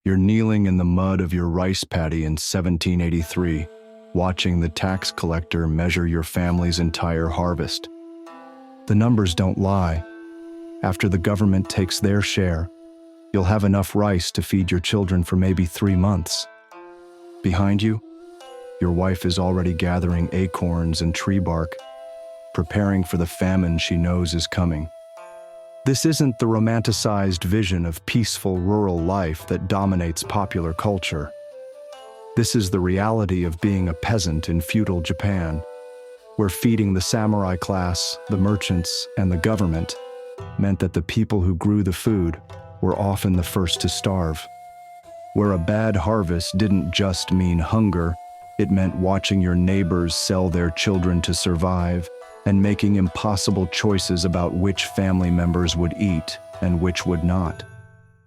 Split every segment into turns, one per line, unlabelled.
You're kneeling in the mud of your rice paddy in 1783, watching the tax collector measure your family's entire harvest. The numbers don't lie. After the government takes their share, you'll have enough rice to feed your children for maybe 3 months. Behind you, your wife is already gathering acorns and tree bark, preparing for the famine she knows is coming. This isn't the romanticized vision of peaceful rural life that dominates popular culture. This is the reality of being a peasant in feudal Japan, where feeding the samurai class, the merchants, and the government meant that the people who grew the food were often the first to starve. Where a bad harvest didn't just mean hunger, it meant watching your neighbors sell their children to survive and making impossible choices about which family members would eat and which would not.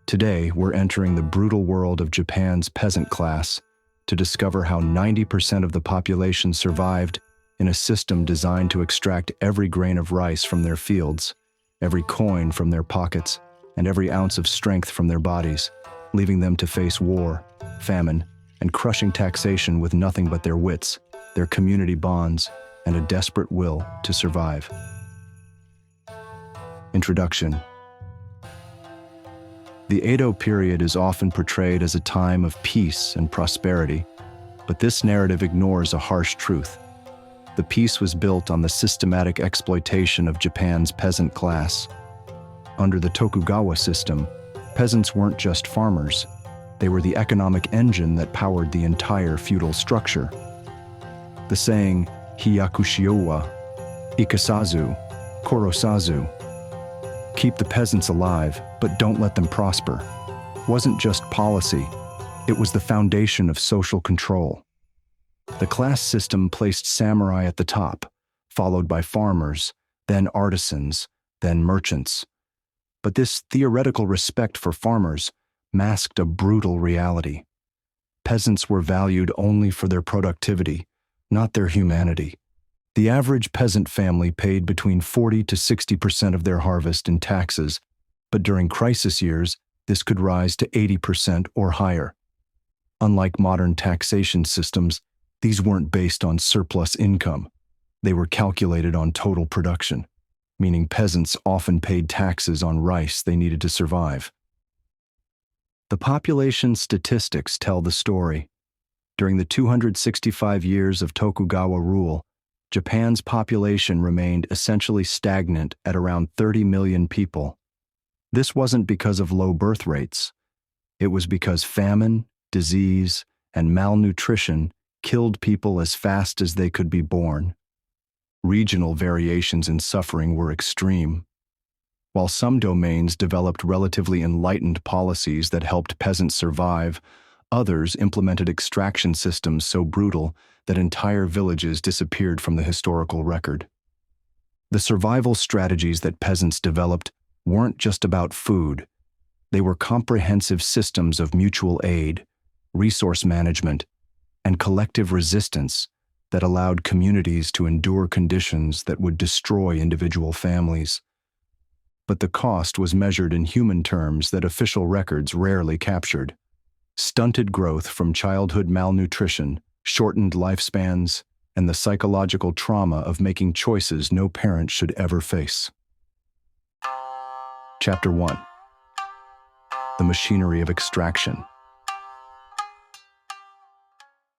Today, we're entering the brutal world of Japan's peasant class to discover how 90% of the population survived in a system designed to extract every grain of rice from their fields, every coin from their pockets, and every ounce of strength from their bodies, leaving them to face war, famine, and crushing taxation with nothing but their wits, their community bonds, and a desperate will to survive. Introduction. The Edo period is often portrayed as a time of peace and prosperity, but this narrative ignores a harsh truth. The peace was built on the systematic exploitation of Japan's peasant class. Under the Tokugawa system, peasants weren't just farmers. They were the economic engine that powered the entire feudal structure. The saying, Hyakushiowa, Ikasazu, Korosazu, keep the peasants alive, but don't let them prosper, wasn't just policy, it was the foundation of social control. The class system placed samurai at the top, followed by farmers, then artisans, then merchants. But this theoretical respect for farmers masked a brutal reality. Peasants were valued only for their productivity, not their humanity. The average peasant family paid between 40 to 60% of their harvest in taxes, but during crisis years, this could rise to 80% or higher. Unlike modern taxation systems, these weren't based on surplus income. They were calculated on total production, meaning peasants often paid taxes on rice they needed to survive. The population statistics tell the story. During the 265 years of Tokugawa rule, Japan's population remained essentially stagnant at around 30 million people. This wasn't because of low birth rates. It was because famine, disease, and malnutrition killed people as fast as they could be born. Regional variations in suffering were extreme. While some domains developed relatively enlightened policies that helped peasants survive, others implemented extraction systems so brutal that entire villages disappeared from the historical record. The survival strategies that peasants developed weren't just about food. They were comprehensive systems of mutual aid, resource management, and collective resistance that allowed communities to endure conditions that would destroy individual families. But the cost was measured in human terms that official records rarely captured. Stunted growth from childhood malnutrition, shortened lifespans, and the psychological trauma of making choices no parent should ever face. Chapter 1. The Machinery of Extraction.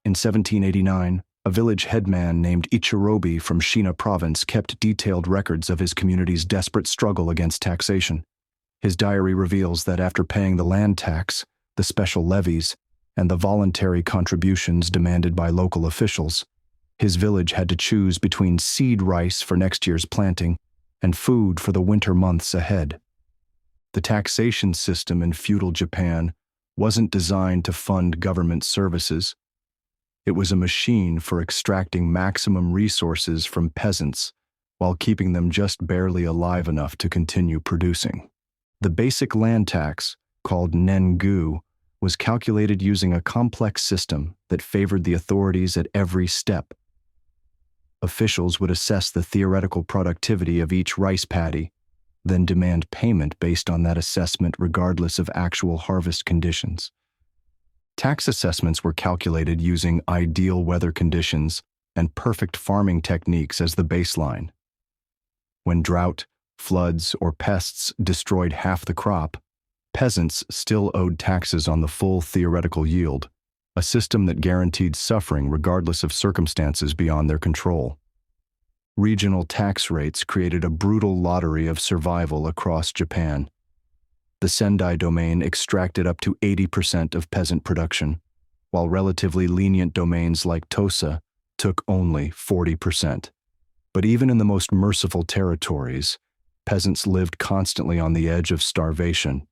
In 1789, a village headman named Ichirobi from Shina province kept detailed records of his community's desperate struggle against taxation. His diary reveals that after paying the land tax, the special levies, and the voluntary contributions demanded by local officials, his village had to choose between seed rice for next year's planting and food for the winter months ahead. The taxation system in feudal Japan wasn't designed to fund government services. It was a machine for extracting maximum resources from peasants while keeping them just barely alive enough to continue producing. The basic land tax, called nengu, was calculated using a complex system that favored the authorities at every step. Officials would assess the theoretical productivity of each rice paddy, then demand payment based on that assessment regardless of actual harvest conditions. Tax assessments were calculated using ideal weather conditions and perfect farming techniques as the baseline. When drought, floods, or pests destroyed half the crop, peasants still owed taxes on the full theoretical yield, a system that guaranteed suffering regardless of circumstances beyond their control. Regional tax rates created a brutal lottery of survival across Japan. The Sendai domain extracted up to 80% of peasant production, while relatively lenient domains like Tosa took only 40%. But even in the most merciful territories, peasants lived constantly on the edge of starvation.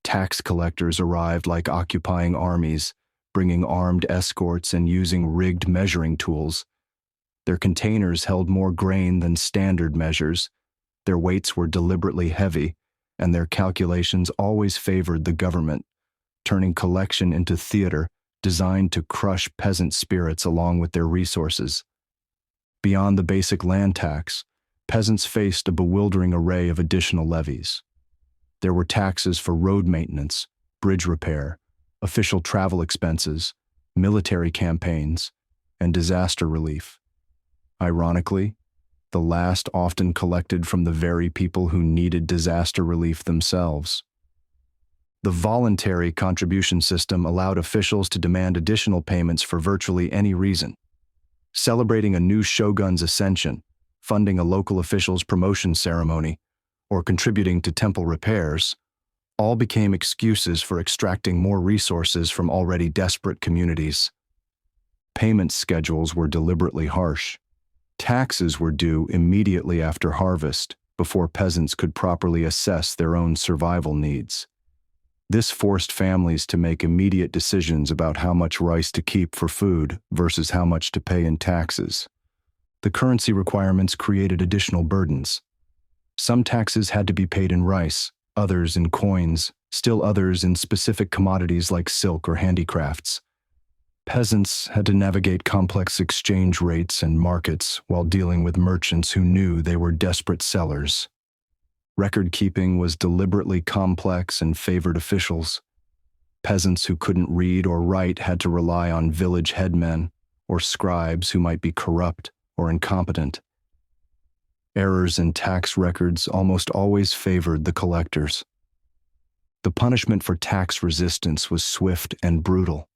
Tax collectors arrived like occupying armies, bringing armed escorts and using rigged measuring tools. Their containers held more grain than standard measures, their weights were deliberately heavy, and their calculations always favored the government, turning collection into theater designed to crush peasant spirits along with their resources. Beyond the basic land tax, peasants faced a bewildering array of additional levies. There were taxes for road maintenance, bridge repair, official travel expenses, military campaigns, and disaster relief. Ironically, the last often collected from the very people who needed disaster relief themselves. The voluntary contribution system allowed officials to demand additional payments for virtually any reason. Celebrating a new shogun's ascension, funding a local official's promotion ceremony, or contributing to temple repairs, all became excuses for extracting more resources from already desperate communities. Payment schedules were deliberately harsh. Taxes were due immediately after harvest, before peasants could properly assess their own survival needs. This forced families to make immediate decisions about how much rice to keep for food versus how much to pay in taxes. The currency requirements created additional burdens. Some taxes had to be paid in rice, others in coins, still others in specific commodities like silk or handicrafts. Peasants had to navigate complex exchange rates and markets while dealing with merchants who knew they were desperate sellers. Record-keeping was deliberately complex and favored officials. Peasants who couldn't read or write had to rely on village headmen or scribes who might be corrupt or incompetent. Errors in tax records almost always favored the collectors. The punishment for tax resistance was swift and brutal.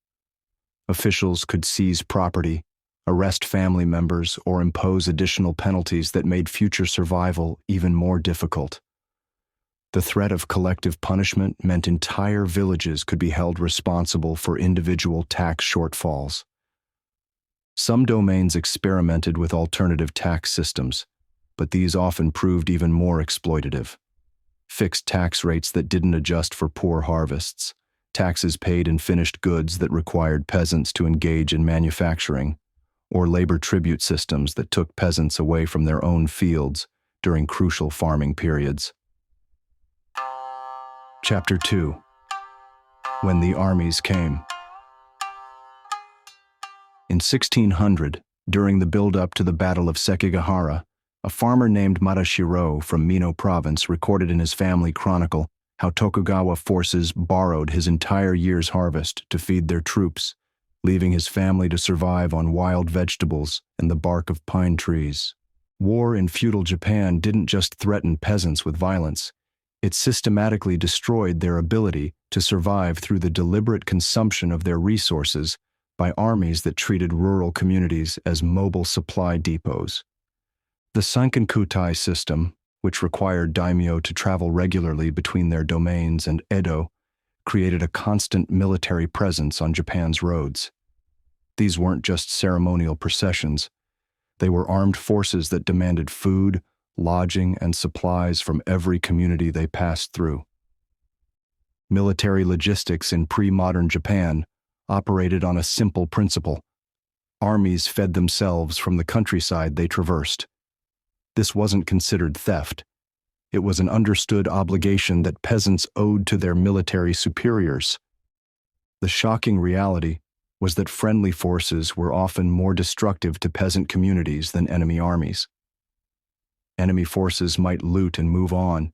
Officials could seize property, arrest family members, or impose additional penalties that made future survival even more difficult. The threat of collective punishment meant entire villages could be held responsible for individual tax shortfalls. Some domains experimented with alternative tax systems, but these often proved even more exploitative. Fixed tax rates that didn't adjust for poor harvests, taxes paid in finished goods that required peasants to engage in manufacturing, or labor tribute systems that took peasants away from their own fields during crucial farming periods. Chapter 2. When the Armies Came. In 1600, during the build-up to the Battle of Sekigahara, a farmer named Madashiro from Mino Province recorded in his family chronicle how Tokugawa forces borrowed his entire year's harvest to feed their troops, leaving his family to survive on wild vegetables and the bark of pine trees. War in feudal Japan didn't just threaten peasants with violence. It systematically destroyed their ability to survive through the deliberate consumption of their resources by armies that treated rural communities as mobile supply depots. The Sankenkutai system, which required daimyo to travel regularly between their domains and Edo, created a constant military presence on Japan's roads. These weren't just ceremonial processions. They were armed forces that demanded food, lodging, and supplies from every community they passed through. Military logistics in pre-modern Japan operated on a simple principle. Armies fed themselves from the countryside they traversed. This wasn't considered theft. It was an understood obligation that peasants owed to their military superiors. The shocking reality was that friendly forces were often more destructive to peasant communities than enemy armies. Enemy forces might loot and move on,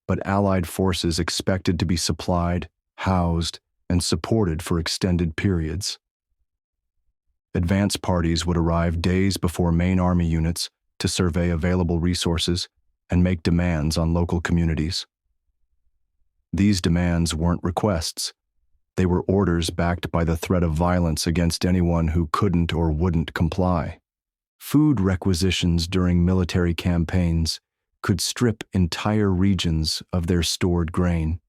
but Allied forces expected to be supplied, housed, and supported for extended periods. Advance parties would arrive days before main army units to survey available resources and make demands on local communities. These demands weren't requests. They were orders backed by the threat of violence against anyone who couldn't or wouldn't comply. Food requisitions during military campaigns could strip entire regions of their stored grain.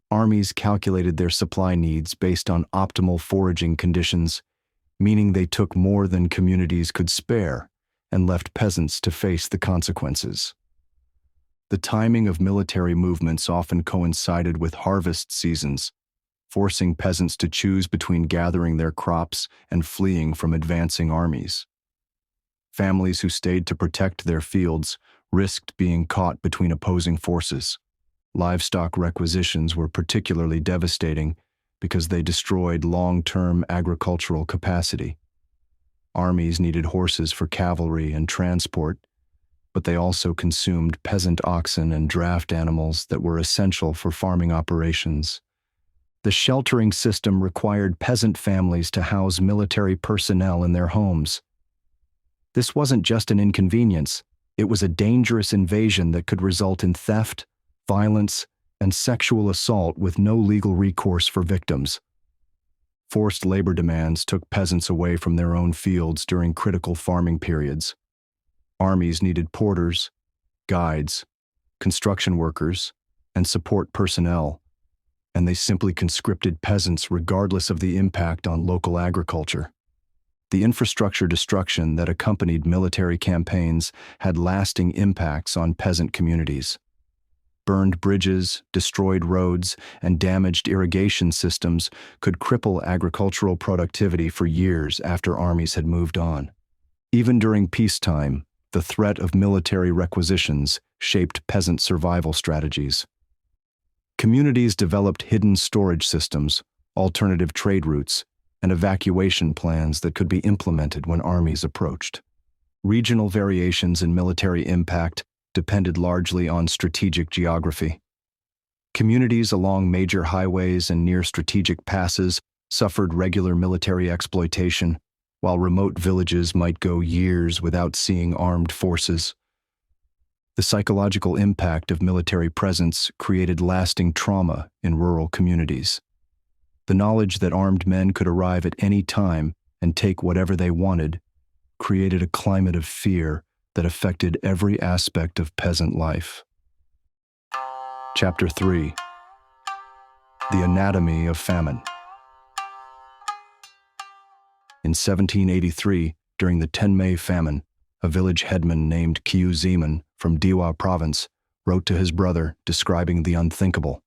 Armies calculated their supply needs based on optimal foraging conditions, meaning they took more than communities could spare and left peasants to face the consequences. The timing of military movements often coincided with harvest seasons, forcing peasants to choose between gathering their crops and fleeing from advancing armies. Families who stayed to protect their fields risked being caught between opposing forces. Livestock requisitions were particularly devastating because they destroyed long-term agricultural capacity. Armies needed horses for cavalry and transport, but they also consumed peasant oxen and draft animals that were essential for farming operations. The sheltering system required peasant families to house military personnel in their homes. This wasn't just an inconvenience, it was a dangerous invasion that could result in theft, violence, and sexual assault with no legal recourse for victims. Forced labor demands took peasants away from their own fields during critical farming periods. Armies needed porters, guides, construction workers, and support personnel, and they simply conscripted peasants regardless of the impact on local agriculture. The infrastructure destruction that accompanied military campaigns had lasting impacts on peasant communities. Burned bridges, destroyed roads, and damaged irrigation systems could cripple agricultural productivity for years after armies had moved on. Even during peacetime, the threat of military requisitions shaped peasant survival strategies. Communities developed hidden storage systems, alternative trade routes, and evacuation plans that could be implemented when armies approached. Regional variations in military impact depended largely on strategic geography. Communities along major highways and near strategic passes suffered regular military exploitation, while remote villages might go years without seeing armed forces. The psychological impact of military presence created lasting trauma in rural communities. The knowledge that armed men could arrive at any time and take whatever they wanted created a climate of fear that affected every aspect of peasant life. Chapter 3: The Anatomy of Famine. In 1783, during the Tenmei famine, a village headman named Qiu Zeman from Diwa province wrote to his brother describing the unthinkable.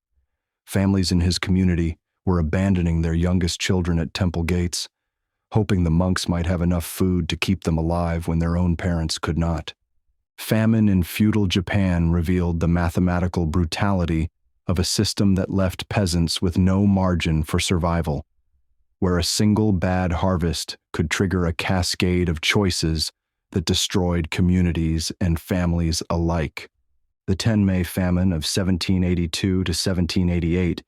Families in his community were abandoning their youngest children at temple gates, hoping the monks might have enough food to keep them alive when their own parents could not. Famine in feudal Japan revealed the mathematical brutality of a system that left peasants with no margin for survival, where a single bad harvest could trigger a cascade of choices that destroyed communities and families alike. The Tenmei famine of 1782 to 1788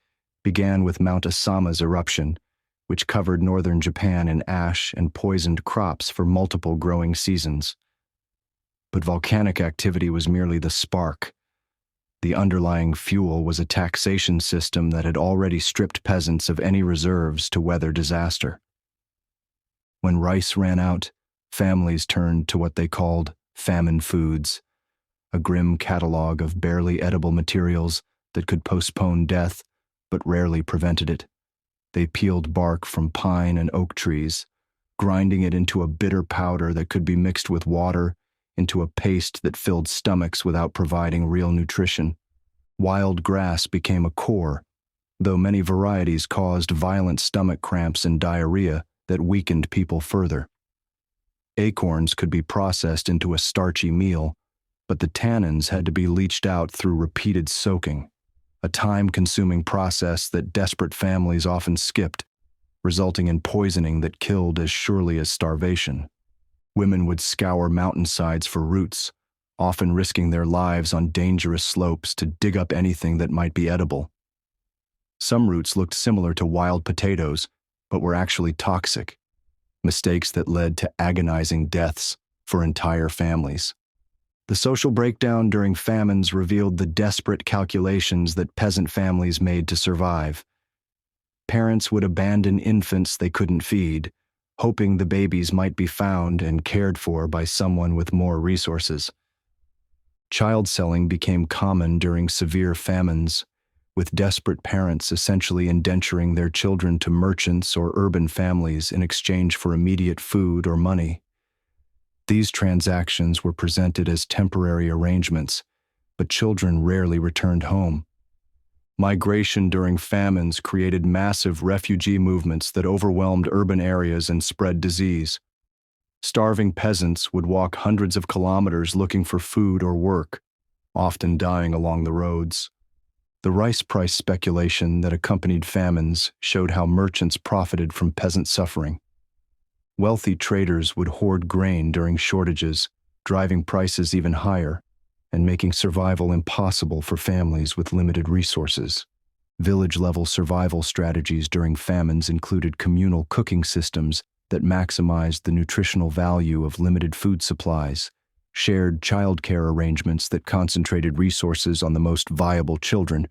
began with Mount Asama's eruption, which covered northern Japan in ash and poisoned crops for multiple growing seasons. But volcanic activity was merely the spark. The underlying fuel was a taxation system that had already stripped peasants of any reserves to weather disaster. When rice ran out, families turned to what they called famine foods, a grim catalog of barely edible materials that could postpone death but rarely prevented it. They peeled bark from pine and oak trees, grinding it into a bitter powder that could be mixed with water into a paste that filled stomachs without providing real nutrition. Wild grass became a core, though many varieties caused violent stomach cramps and diarrhea that weakened people further. Acorns could be processed into a starchy meal, but the tannins had to be leached out through repeated soaking, a time-consuming process that desperate families often skipped, resulting in poisoning that killed as surely as starvation. Women would scour mountainsides for roots, often risking their lives on dangerous slopes to dig up anything that might be edible. Some roots looked similar to wild potatoes, but were actually toxic, mistakes that led to agonizing deaths for entire families. The social breakdown during famines revealed the desperate calculations that peasant families made to survive. Parents would abandon infants they couldn't feed, hoping the babies might be found and cared for by someone with more resources. Child selling became common during severe famines, with desperate parents essentially indenturing their children to merchants or urban families in exchange for immediate food or money. These transactions were presented as temporary arrangements, but children rarely returned home. Migration during famines created massive refugee movements that overwhelmed urban areas and spread disease. Starving peasants would walk hundreds of kilometers looking for food or work, often dying along the roads. The rice price speculation that accompanied famines showed how merchants profited from peasant suffering. Wealthy traders would hoard grain during shortages, driving prices even higher and making survival impossible for families with limited resources. Village-level survival strategies during famines included communal cooking systems that maximized the nutritional value of limited food supplies, shared childcare arrangements that concentrated resources on the most viable children,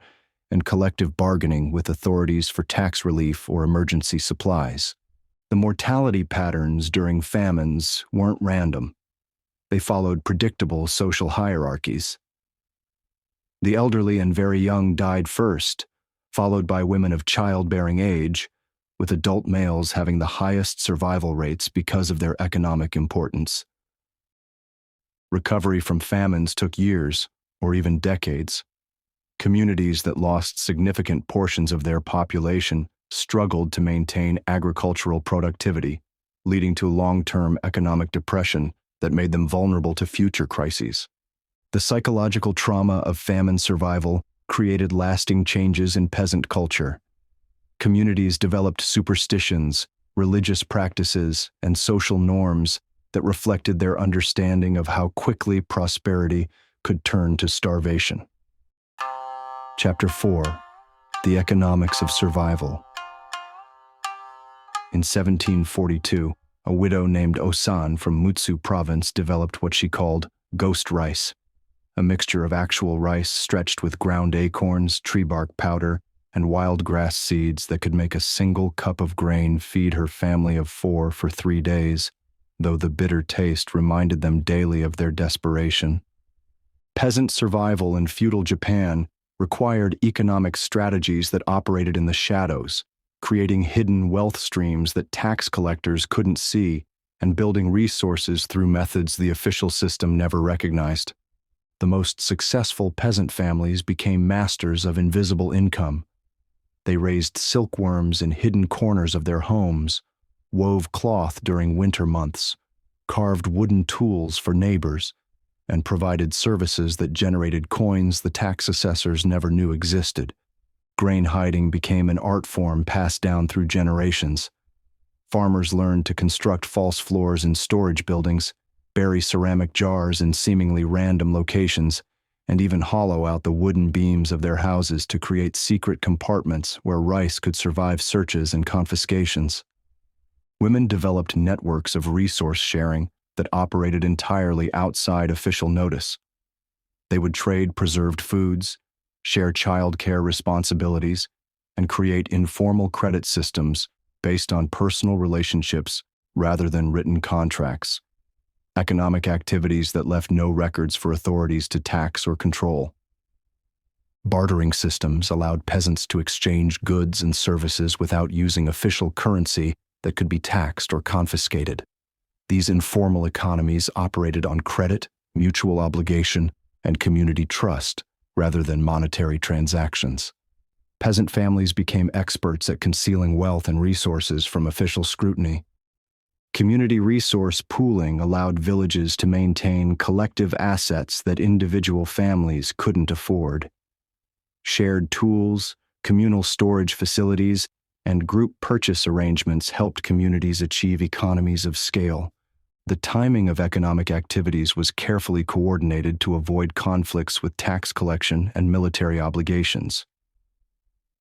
and collective bargaining with authorities for tax relief or emergency supplies. The mortality patterns during famines weren't random. They followed predictable social hierarchies. The elderly and very young died first, followed by women of childbearing age, with adult males having the highest survival rates because of their economic importance. Recovery from famines took years, or even decades. Communities that lost significant portions of their population struggled to maintain agricultural productivity, leading to long-term economic depression that made them vulnerable to future crises. The psychological trauma of famine survival created lasting changes in peasant culture. Communities developed superstitions, religious practices, and social norms that reflected their understanding of how quickly prosperity could turn to starvation. Chapter 4: The Economics of Survival. In 1742, a widow named Osan from Mutsu province developed what she called ghost rice, a mixture of actual rice stretched with ground acorns, tree bark powder, and wild grass seeds that could make a single cup of grain feed her family of 4 for 3 days, though the bitter taste reminded them daily of their desperation. Peasant survival in feudal Japan required economic strategies that operated in the shadows, creating hidden wealth streams that tax collectors couldn't see and building resources through methods the official system never recognized. The most successful peasant families became masters of invisible income. They raised silkworms in hidden corners of their homes, wove cloth during winter months, carved wooden tools for neighbors, and provided services that generated coins the tax assessors never knew existed. Grain hiding became an art form passed down through generations. Farmers learned to construct false floors in storage buildings, bury ceramic jars in seemingly random locations, and even hollow out the wooden beams of their houses to create secret compartments where rice could survive searches and confiscations. Women developed networks of resource sharing that operated entirely outside official notice. They would trade preserved foods, share child care responsibilities, and create informal credit systems based on personal relationships rather than written contracts. Economic activities that left no records for authorities to tax or control. Bartering systems allowed peasants to exchange goods and services without using official currency that could be taxed or confiscated. These informal economies operated on credit, mutual obligation, and community trust rather than monetary transactions. Peasant families became experts at concealing wealth and resources from official scrutiny. Community resource pooling allowed villages to maintain collective assets that individual families couldn't afford. Shared tools, communal storage facilities, and group purchase arrangements helped communities achieve economies of scale. The timing of economic activities was carefully coordinated to avoid conflicts with tax collection and military obligations.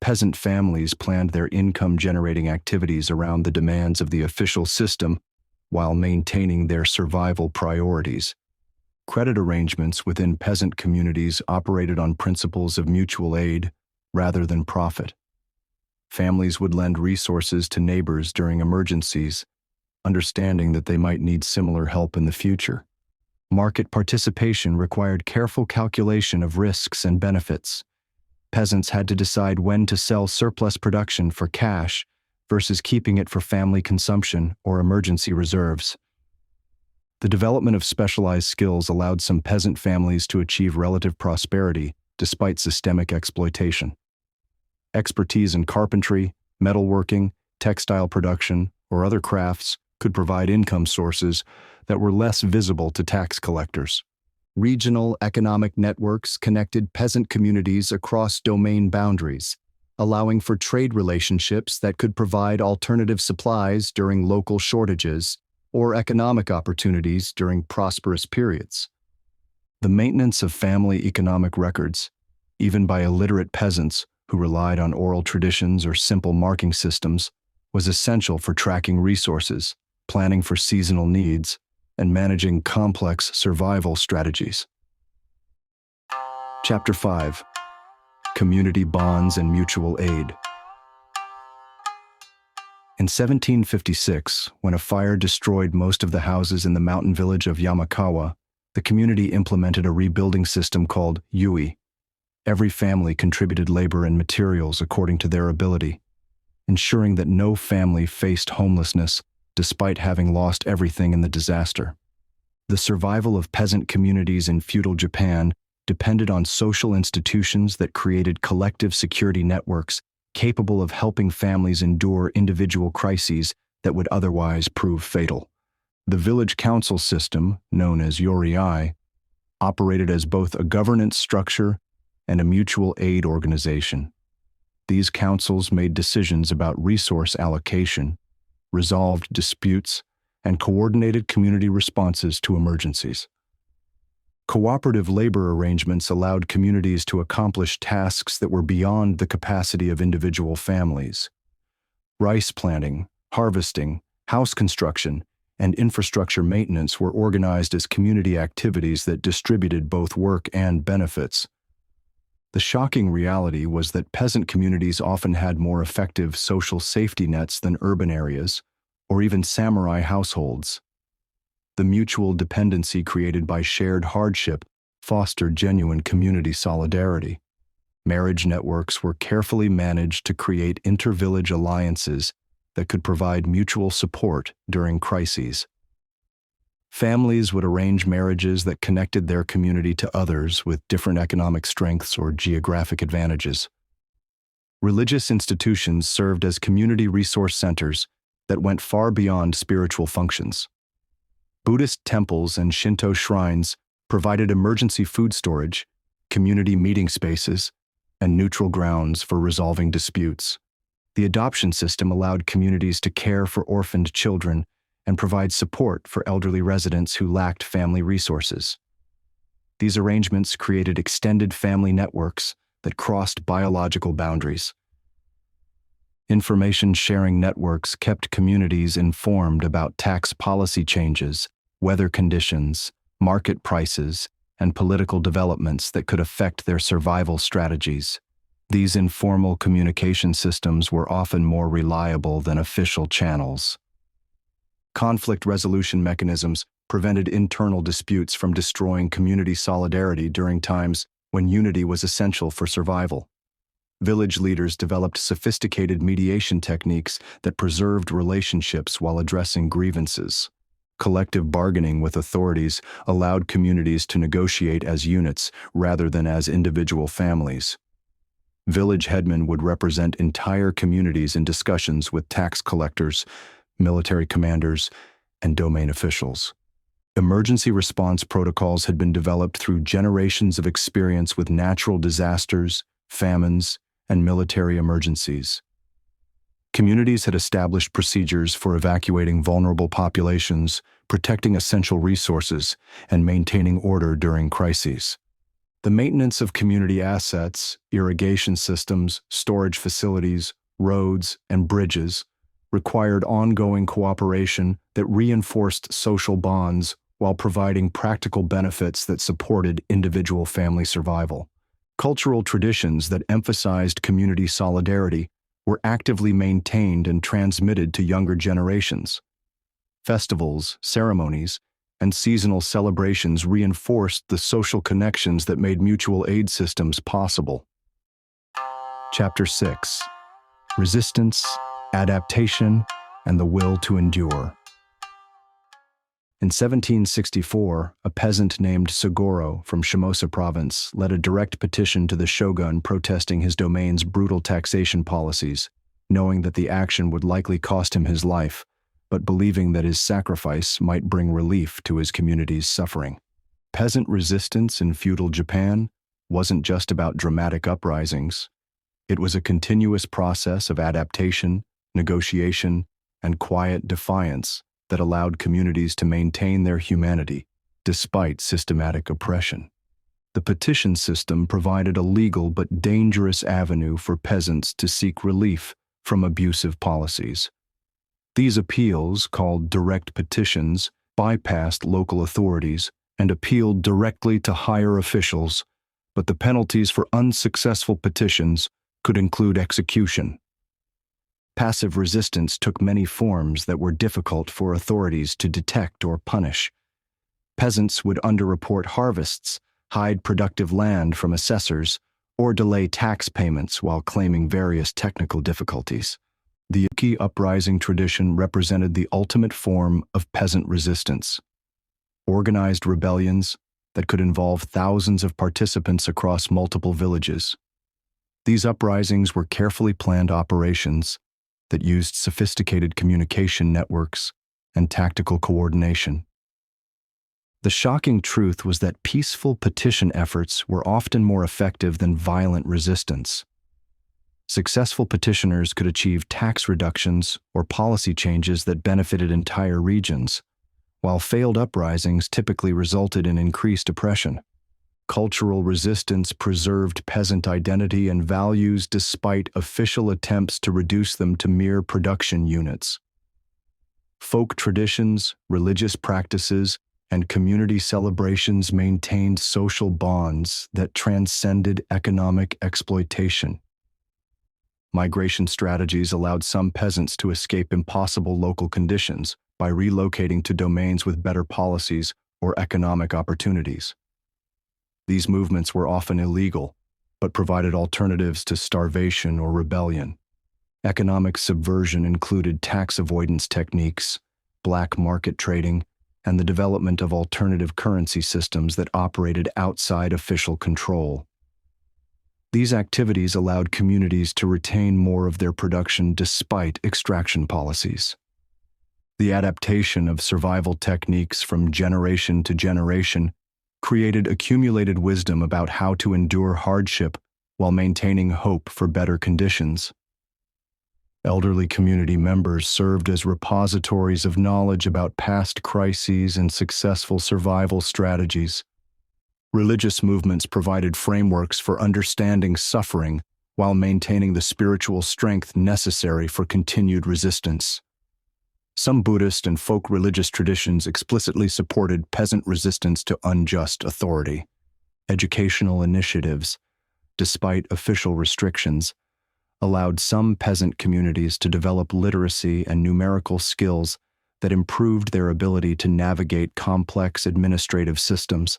peasant families planned their income-generating activities around the demands of the official system while maintaining their survival priorities. Credit arrangements within peasant communities operated on principles of mutual aid rather than profit. Families would lend resources to neighbors during emergencies, understanding that they might need similar help in the future. Market participation required careful calculation of risks and benefits. Peasants had to decide when to sell surplus production for cash versus keeping it for family consumption or emergency reserves. The development of specialized skills allowed some peasant families to achieve relative prosperity despite systemic exploitation. Expertise in carpentry, metalworking, textile production, or other crafts could provide income sources that were less visible to tax collectors. Regional economic networks connected peasant communities across domain boundaries, allowing for trade relationships that could provide alternative supplies during local shortages or economic opportunities during prosperous periods. The maintenance of family economic records, even by illiterate peasants who relied on oral traditions or simple marking systems, was essential for tracking resources, planning for seasonal needs, and managing complex survival strategies. Chapter 5: Community Bonds and Mutual Aid. In 1756, when a fire destroyed most of the houses in the mountain village of Yamakawa, the community implemented a rebuilding system called yui. Every family contributed labor and materials according to their ability, ensuring that no family faced homelessness despite having lost everything in the disaster. The survival of peasant communities in feudal Japan depended on social institutions that created collective security networks capable of helping families endure individual crises that would otherwise prove fatal. The village council system, known as yori, operated as both a governance structure and a mutual aid organization. These councils made decisions about resource allocation, resolved disputes, and coordinated community responses to emergencies. Cooperative labor arrangements allowed communities to accomplish tasks that were beyond the capacity of individual families. Rice planting, harvesting, house construction, and infrastructure maintenance were organized as community activities that distributed both work and benefits. The shocking reality was that peasant communities often had more effective social safety nets than urban areas, or even samurai households. The mutual dependency created by shared hardship fostered genuine community solidarity. Marriage networks were carefully managed to create inter-village alliances that could provide mutual support during crises. Families would arrange marriages that connected their community to others with different economic strengths or geographic advantages. Religious institutions served as community resource centers that went far beyond spiritual functions. Buddhist temples and Shinto shrines provided emergency food storage, community meeting spaces, and neutral grounds for resolving disputes. The adoption system allowed communities to care for orphaned children and provide support for elderly residents who lacked family resources. These arrangements created extended family networks that crossed biological boundaries. Information sharing networks kept communities informed about tax policy changes, weather conditions, market prices, and political developments that could affect their survival strategies. These informal communication systems were often more reliable than official channels. Conflict resolution mechanisms prevented internal disputes from destroying community solidarity during times when unity was essential for survival. Village leaders developed sophisticated mediation techniques that preserved relationships while addressing grievances. Collective bargaining with authorities allowed communities to negotiate as units rather than as individual families. Village headmen would represent entire communities in discussions with tax collectors, military commanders, and domain officials. Emergency response protocols had been developed through generations of experience with natural disasters, famines, and military emergencies. Communities had established procedures for evacuating vulnerable populations, protecting essential resources, and maintaining order during crises. The maintenance of community assets, irrigation systems, storage facilities, roads, and bridges required ongoing cooperation that reinforced social bonds while providing practical benefits that supported individual family survival. Cultural traditions that emphasized community solidarity were actively maintained and transmitted to younger generations. Festivals, ceremonies, and seasonal celebrations reinforced the social connections that made mutual aid systems possible. Chapter 6: Resistance, Adaptation, and the Will to Endure. In 1764, a peasant named Sugoro from Shimosa province led a direct petition to the shogun protesting his domain's brutal taxation policies, knowing that the action would likely cost him his life, but believing that his sacrifice might bring relief to his community's suffering. Peasant resistance in feudal Japan wasn't just about dramatic uprisings. It was a continuous process of adaptation, negotiation, and quiet defiance that allowed communities to maintain their humanity despite systematic oppression. The petition system provided a legal but dangerous avenue for peasants to seek relief from abusive policies. These appeals, called direct petitions, bypassed local authorities and appealed directly to higher officials, but the penalties for unsuccessful petitions could include execution. Passive resistance took many forms that were difficult for authorities to detect or punish. Peasants would underreport harvests, hide productive land from assessors, or delay tax payments while claiming various technical difficulties. The Uki uprising tradition represented the ultimate form of peasant resistance. Organized rebellions that could involve thousands of participants across multiple villages. These uprisings were carefully planned operations that used sophisticated communication networks and tactical coordination. The shocking truth was that peaceful petition efforts were often more effective than violent resistance. Successful petitioners could achieve tax reductions or policy changes that benefited entire regions, while failed uprisings typically resulted in increased oppression. Cultural resistance preserved peasant identity and values despite official attempts to reduce them to mere production units. Folk traditions, religious practices, and community celebrations maintained social bonds that transcended economic exploitation. Migration strategies allowed some peasants to escape impossible local conditions by relocating to domains with better policies or economic opportunities. These movements were often illegal, but provided alternatives to starvation or rebellion. Economic subversion included tax avoidance techniques, black market trading, and the development of alternative currency systems that operated outside official control. These activities allowed communities to retain more of their production despite extraction policies. The adaptation of survival techniques from generation to generation created accumulated wisdom about how to endure hardship while maintaining hope for better conditions. Elderly community members served as repositories of knowledge about past crises and successful survival strategies. Religious movements provided frameworks for understanding suffering while maintaining the spiritual strength necessary for continued resistance. Some Buddhist and folk religious traditions explicitly supported peasant resistance to unjust authority. Educational initiatives, despite official restrictions, allowed some peasant communities to develop literacy and numerical skills that improved their ability to navigate complex administrative systems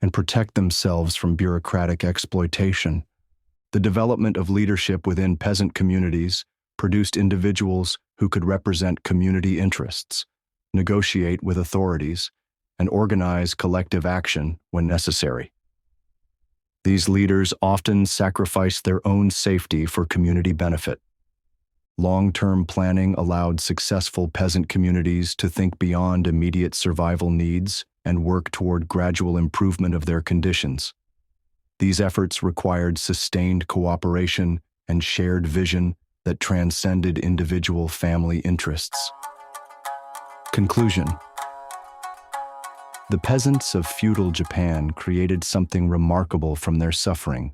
and protect themselves from bureaucratic exploitation. The development of leadership within peasant communities produced individuals who could represent community interests, negotiate with authorities, and organize collective action when necessary. These leaders often sacrificed their own safety for community benefit. Long-term planning allowed successful peasant communities to think beyond immediate survival needs and work toward gradual improvement of their conditions. These efforts required sustained cooperation and shared vision that transcended individual family interests. Conclusion. The peasants of feudal Japan created something remarkable from their suffering,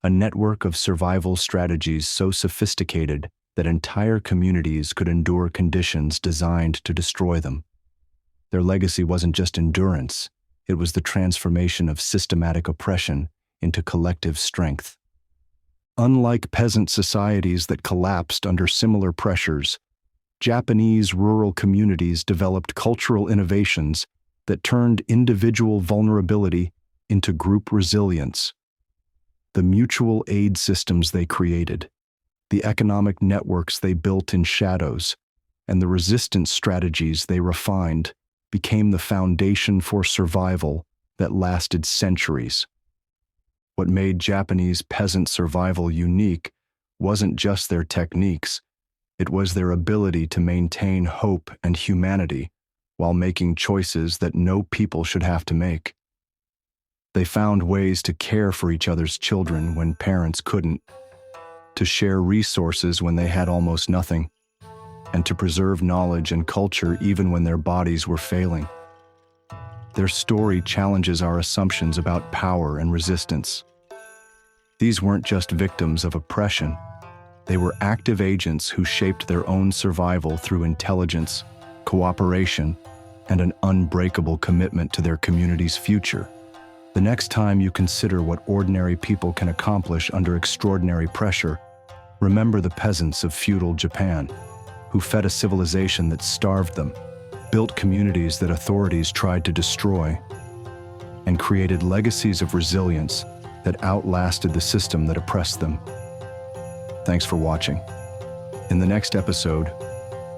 a network of survival strategies so sophisticated that entire communities could endure conditions designed to destroy them. Their legacy wasn't just endurance, it was the transformation of systematic oppression into collective strength. Unlike peasant societies that collapsed under similar pressures, Japanese rural communities developed cultural innovations that turned individual vulnerability into group resilience. The mutual aid systems they created, the economic networks they built in shadows, and the resistance strategies they refined became the foundation for survival that lasted centuries. What made Japanese peasant survival unique wasn't just their techniques, it was their ability to maintain hope and humanity while making choices that no people should have to make. They found ways to care for each other's children when parents couldn't, to share resources when they had almost nothing, and to preserve knowledge and culture even when their bodies were failing. Their story challenges our assumptions about power and resistance. These weren't just victims of oppression. They were active agents who shaped their own survival through intelligence, cooperation, and an unbreakable commitment to their community's future. The next time you consider what ordinary people can accomplish under extraordinary pressure, remember the peasants of feudal Japan, who fed a civilization that starved them, built communities that authorities tried to destroy, and created legacies of resilience that outlasted the system that oppressed them. Thanks for watching. In the next episode,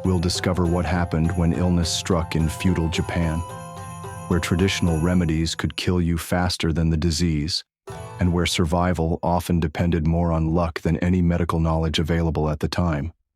we'll discover what happened when illness struck in feudal Japan, where traditional remedies could kill you faster than the disease, and where survival often depended more on luck than any medical knowledge available at the time.